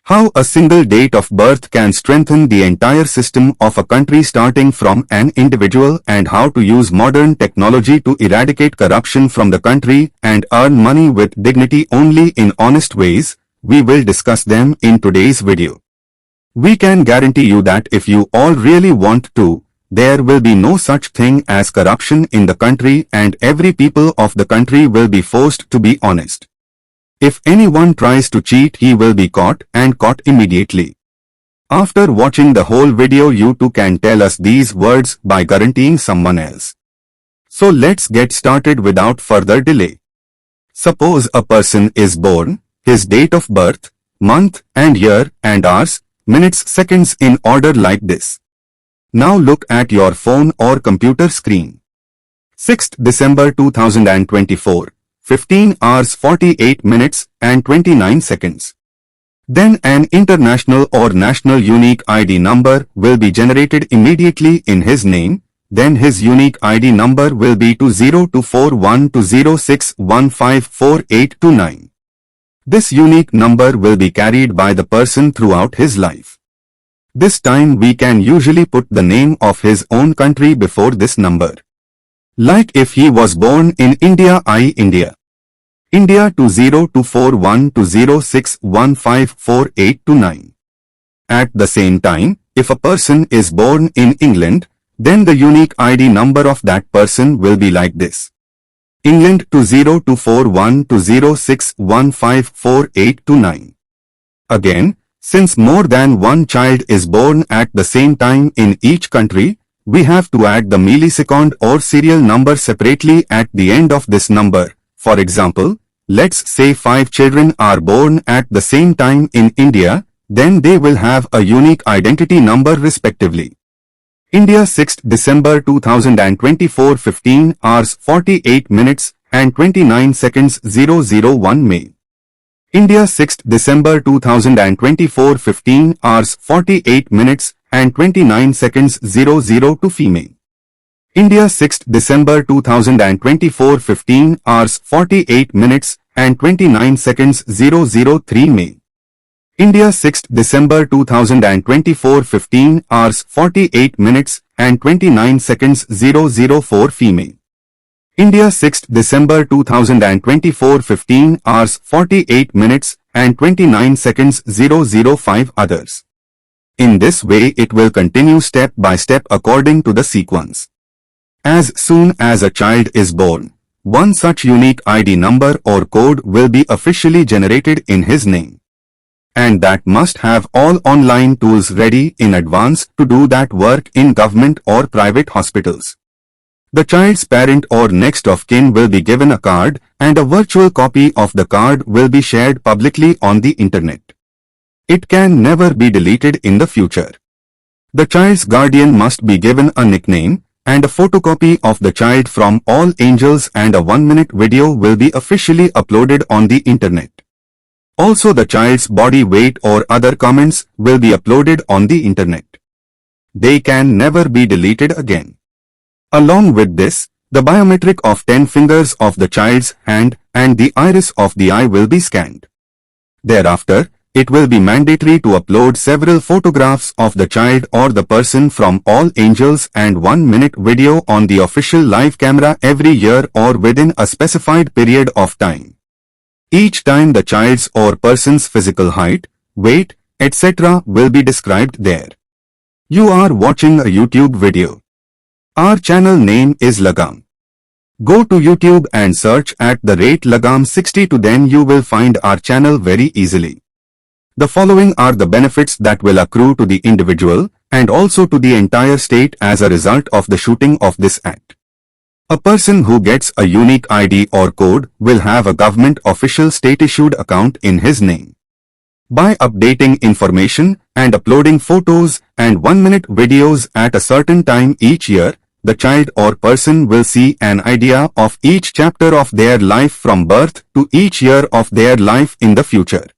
How a single date of birth can strengthen the entire system of a country, starting from an individual, and how to use modern technology to eradicate corruption from the country and earn money with dignity only in honest ways. We will discuss them in today's video. We can guarantee you that if you all really want to, there will be no such thing as corruption in the country, and every people of the country will be forced to be honest. If anyone tries to cheat, he will be caught, and caught immediately. After watching the whole video, you too can tell us these words by guaranteeing someone else. So let's get started without further delay. Suppose a person is born, his date of birth, month and year and hours, minutes, seconds in order like this. Now look at your phone or computer screen. 6th December 2024. 15 hours 48 minutes and 29 seconds. Then an international or national unique ID number will be generated immediately in his name. Then his unique ID number will be 20241206154829. This unique number will be carried by the person throughout his life. This time we can usually put the name of his own country before this number. Like if he was born in India, India 204120615489. At the same time, if a person is born in England, then the unique ID number of that person will be like this. England 20241206154829. Again, since more than one child is born at the same time in each country, we have to add the millisecond or serial number separately at the end of this number. For example, let's say 5 children are born at the same time in India, then they will have a unique identity number respectively. India 6th December 2024 15 hours 48 minutes and 29 seconds 001 May. India 6th December 2024 15 hours 48 minutes and 29 seconds 002 Female. India 6th December 2024 15 hours 48 minutes and 29 seconds 003 May. India 6th December 2024 15 hours 48 minutes and 29 seconds 004 Female. India 6th December 2024 15 hours 48 minutes and 29 seconds 005 Others. In this way it will continue step by step according to the sequence. As soon as a child is born, one such unique ID number or code will be officially generated in his name. And that must have all online tools ready in advance to do that work in government or private hospitals. The child's parent or next of kin will be given a card, and a virtual copy of the card will be shared publicly on the internet. It can never be deleted in the future. The child's guardian must be given a nickname, and a photocopy of the child from all angels and a 1-minute video will be officially uploaded on the internet. Also the child's body weight or other comments will be uploaded on the internet. They can never be deleted again. Along with this, the biometric of 10 fingers of the child's hand and the iris of the eye will be scanned. Thereafter, it will be mandatory to upload several photographs of the child or the person from all angels and 1-minute video on the official live camera every year or within a specified period of time. Each time the child's or person's physical height, weight, etc. will be described there. You are watching a YouTube video. Our channel name is Lagam. Go to YouTube and search at @Lagam62, then you will find our channel very easily. The following are the benefits that will accrue to the individual and also to the entire state as a result of the shooting of this act. A person who gets a unique ID or code will have a government official state-issued account in his name. By updating information and uploading photos and 1-minute videos at a certain time each year, the child or person will see an idea of each chapter of their life from birth to each year of their life in the future.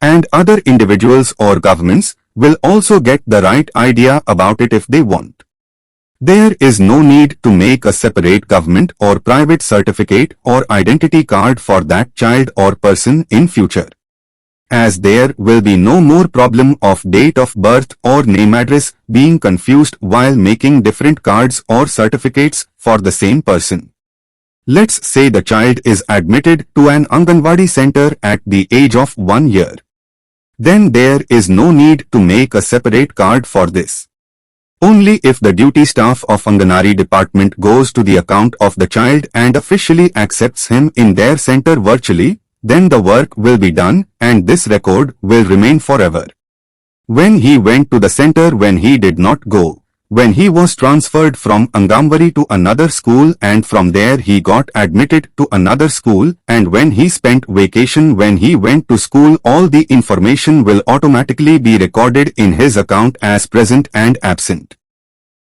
And other individuals or governments will also get the right idea about it if they want. There is no need to make a separate government or private certificate or identity card for that child or person in future. as there will be no more problem of date of birth or name address being confused while making different cards or certificates for the same person. Let's say the child is admitted to an Anganwadi center at the age of 1 year. Then there is no need to make a separate card for this. Only if the duty staff of Anganwadi department goes to the account of the child and officially accepts him in their center virtually, then the work will be done and this record will remain forever. When he went to the center, when he did not go, when he was transferred from Angamwadi to another school and from there he got admitted to another school, and when he spent vacation, when he went to school, all the information will automatically be recorded in his account as present and absent.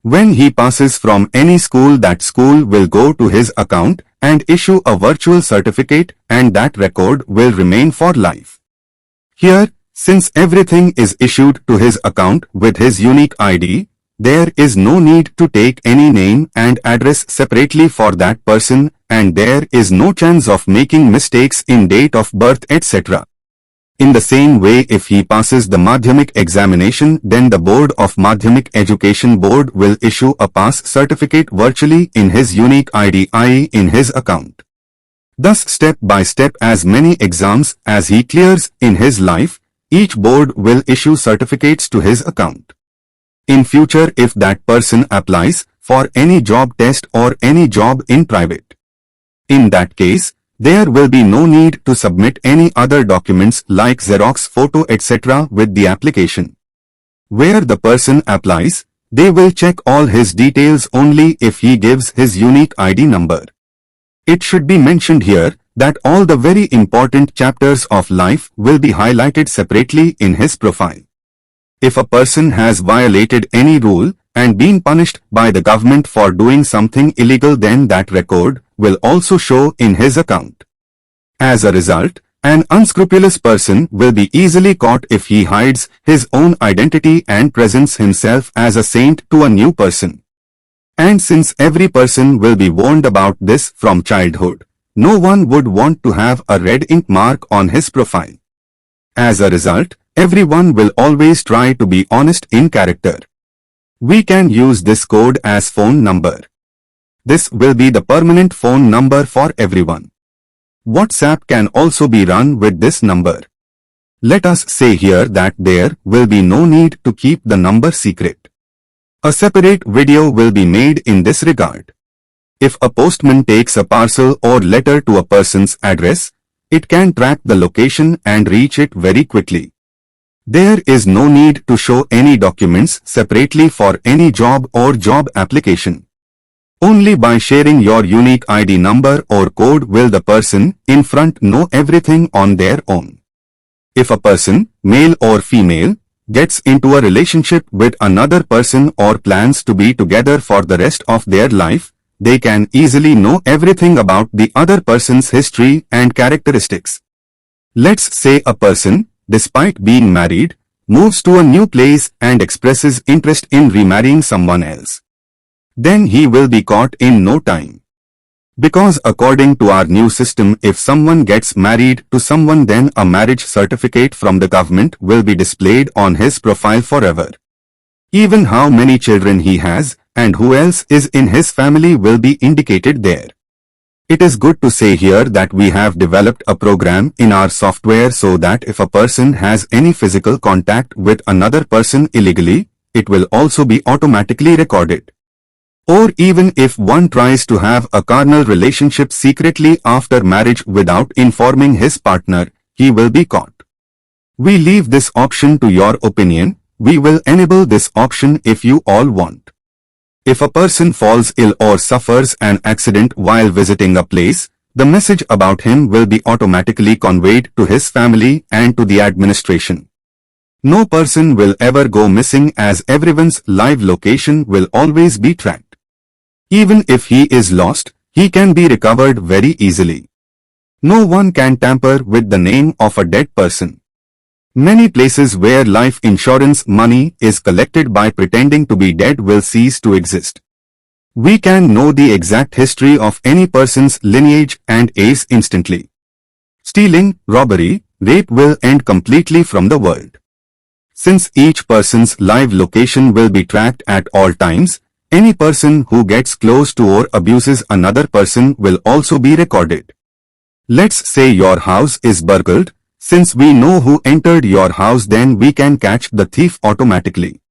When he passes from any school, that school will go to his account and issue a virtual certificate, and that record will remain for life. Here, since everything is issued to his account with his unique ID, there is no need to take any name and address separately for that person, and there is no chance of making mistakes in date of birth, etc. In the same way, if he passes the Madhyamik examination, then the Board of Madhyamik Education Board will issue a pass certificate virtually in his unique ID, i.e. in his account. Thus, step by step, as many exams as he clears in his life, each board will issue certificates to his account. In future, if that person applies for any job test or any job in private, in that case, there will be no need to submit any other documents like Xerox photo etc. with the application. Where the person applies, they will check all his details only if he gives his unique ID number. It should be mentioned here that all the very important chapters of life will be highlighted separately in his profile. If a person has violated any rule and been punished by the government for doing something illegal, then that record will also show in his account. As a result, an unscrupulous person will be easily caught if he hides his own identity and presents himself as a saint to a new person. And since every person will be warned about this from childhood, no one would want to have a red ink mark on his profile. As a result, everyone will always try to be honest in character. We can use this code as phone number. This will be the permanent phone number for everyone. WhatsApp can also be run with this number. Let us say here that there will be no need to keep the number secret. A separate video will be made in this regard. If a postman takes a parcel or letter to a person's address, it can track the location and reach it very quickly. There is no need to show any documents separately for any job or job application. Only by sharing your unique ID number or code will the person in front know everything on their own. If a person, male or female, gets into a relationship with another person or plans to be together for the rest of their life, they can easily know everything about the other person's history and characteristics. Let's say a person, despite being married, moves to a new place and expresses interest in remarrying someone else. Then he will be caught in no time. Because according to our new system, if someone gets married to someone, then a marriage certificate from the government will be displayed on his profile forever. Even how many children he has and who else is in his family will be indicated there. It is good to say here that we have developed a program in our software so that if a person has any physical contact with another person illegally, it will also be automatically recorded. Or even if one tries to have a carnal relationship secretly after marriage without informing his partner, he will be caught. We leave this option to your opinion. We will enable this option if you all want. If a person falls ill or suffers an accident while visiting a place, the message about him will be automatically conveyed to his family and to the administration. No person will ever go missing, as everyone's live location will always be tracked. Even if he is lost, he can be recovered very easily. No one can tamper with the name of a dead person. Many places where life insurance money is collected by pretending to be dead will cease to exist. We can know the exact history of any person's lineage and age instantly. Stealing, robbery, rape will end completely from the world. Since each person's live location will be tracked at all times, any person who gets close to or abuses another person will also be recorded. Let's say your house is burgled. Since we know who entered your house, then we can catch the thief automatically.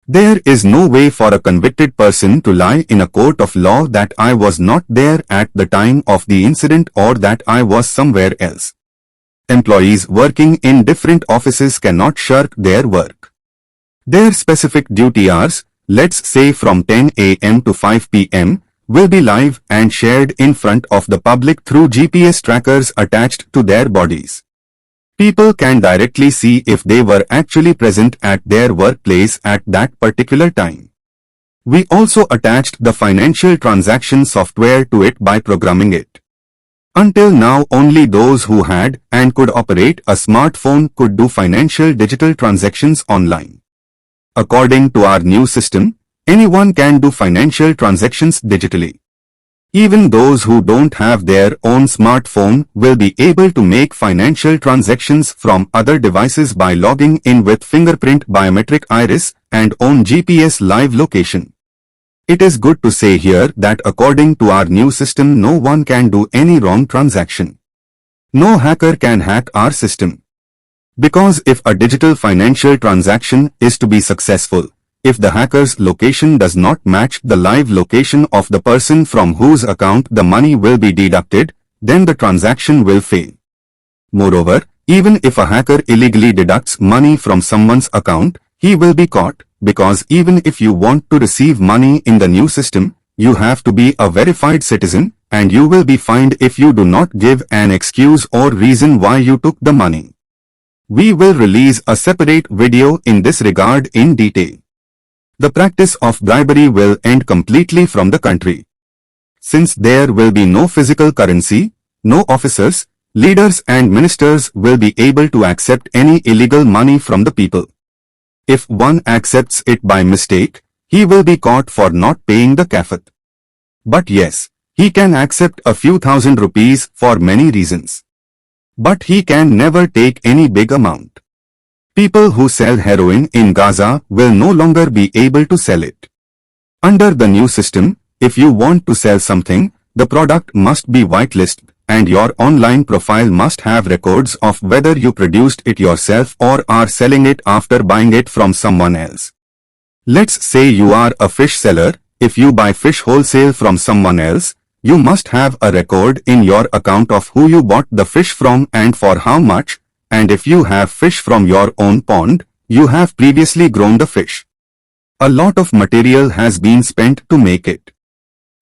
There is no way for a convicted person to lie in a court of law that I was not there at the time of the incident or that I was somewhere else. Employees working in different offices cannot shirk their work. Their specific duty hours, let's say from 10 a.m. to 5 p.m., will be live and shared in front of the public through GPS trackers attached to their bodies. People can directly see if they were actually present at their workplace at that particular time. We also attached the financial transaction software to it by programming it. Until now, only those who had and could operate a smartphone could do financial digital transactions online. According to our new system, anyone can do financial transactions digitally. Even those who don't have their own smartphone will be able to make financial transactions from other devices by logging in with fingerprint biometric iris and own GPS live location. It is good to say here that according to our new system, no one can do any wrong transaction. No hacker can hack our system. Because if a digital financial transaction is to be successful, if the hacker's location does not match the live location of the person from whose account the money will be deducted, then the transaction will fail. Moreover, even if a hacker illegally deducts money from someone's account, he will be caught, because even if you want to receive money in the new system, you have to be a verified citizen, and you will be fined if you do not give an excuse or reason why you took the money. We will release a separate video in this regard in detail. The practice of bribery will end completely from the country. Since there will be no physical currency, no officers, leaders and ministers will be able to accept any illegal money from the people. If one accepts it by mistake, he will be caught for not paying the kafat. But yes, he can accept a few thousand rupees for many reasons. But he can never take any big amount. People who sell heroin in Gaza will no longer be able to sell it. Under the new system, if you want to sell something, the product must be whitelisted and your online profile must have records of whether you produced it yourself or are selling it after buying it from someone else. Let's say you are a fish seller. If you buy fish wholesale from someone else, you must have a record in your account of who you bought the fish from and for how much. And if you have fish from your own pond, you have previously grown the fish. A lot of material has been spent to make it.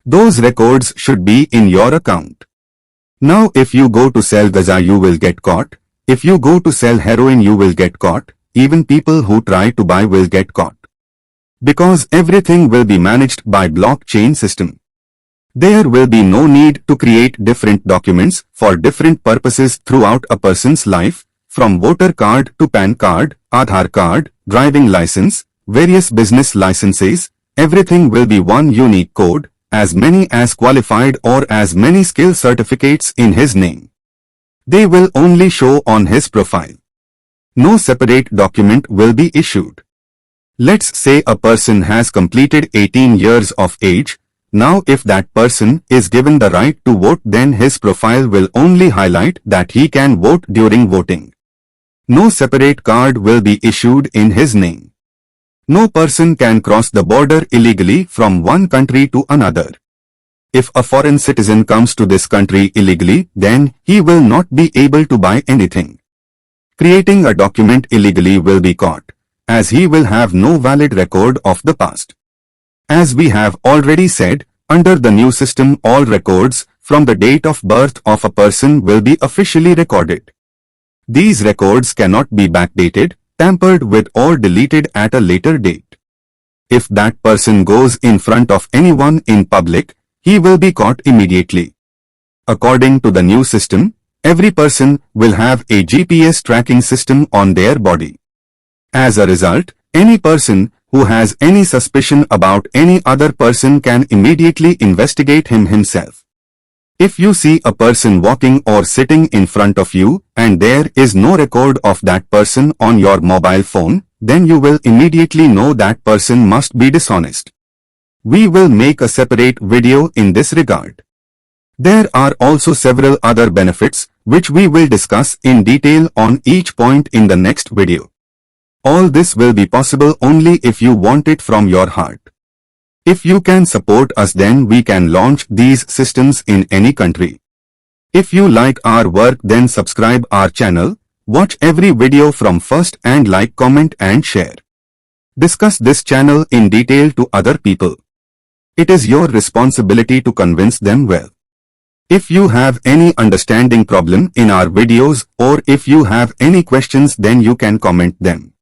Those records should be in your account. Now if you go to sell Gaza, you will get caught. If you go to sell heroin, you will get caught. Even people who try to buy will get caught. Because everything will be managed by blockchain system. There will be no need to create different documents for different purposes throughout a person's life. From voter card to PAN card, Aadhaar card, driving license, various business licenses, everything will be one unique code, as many as qualified or as many skill certificates in his name. They will only show on his profile. No separate document will be issued. Let's say a person has completed 18 years of age. Now if that person is given the right to vote, then his profile will only highlight that he can vote during voting. No separate card will be issued in his name. No person can cross the border illegally from one country to another. If a foreign citizen comes to this country illegally, then he will not be able to buy anything. Creating a document illegally will be caught, as he will have no valid record of the past. As we have already said, under the new system, all records from the date of birth of a person will be officially recorded. These records cannot be backdated, tampered with or deleted at a later date. If that person goes in front of anyone in public, he will be caught immediately. According to the new system, every person will have a GPS tracking system on their body. As a result, any person who has any suspicion about any other person can immediately investigate him himself. If you see a person walking or sitting in front of you and there is no record of that person on your mobile phone, then you will immediately know that person must be dishonest. We will make a separate video in this regard. There are also several other benefits which we will discuss in detail on each point in the next video. All this will be possible only if you want it from your heart. If you can support us, then we can launch these systems in any country. If you like our work, then subscribe our channel, watch every video from first and like, comment and share. Discuss this channel in detail to other people. It is your responsibility to convince them well. If you have any understanding problem in our videos or if you have any questions, then you can comment them.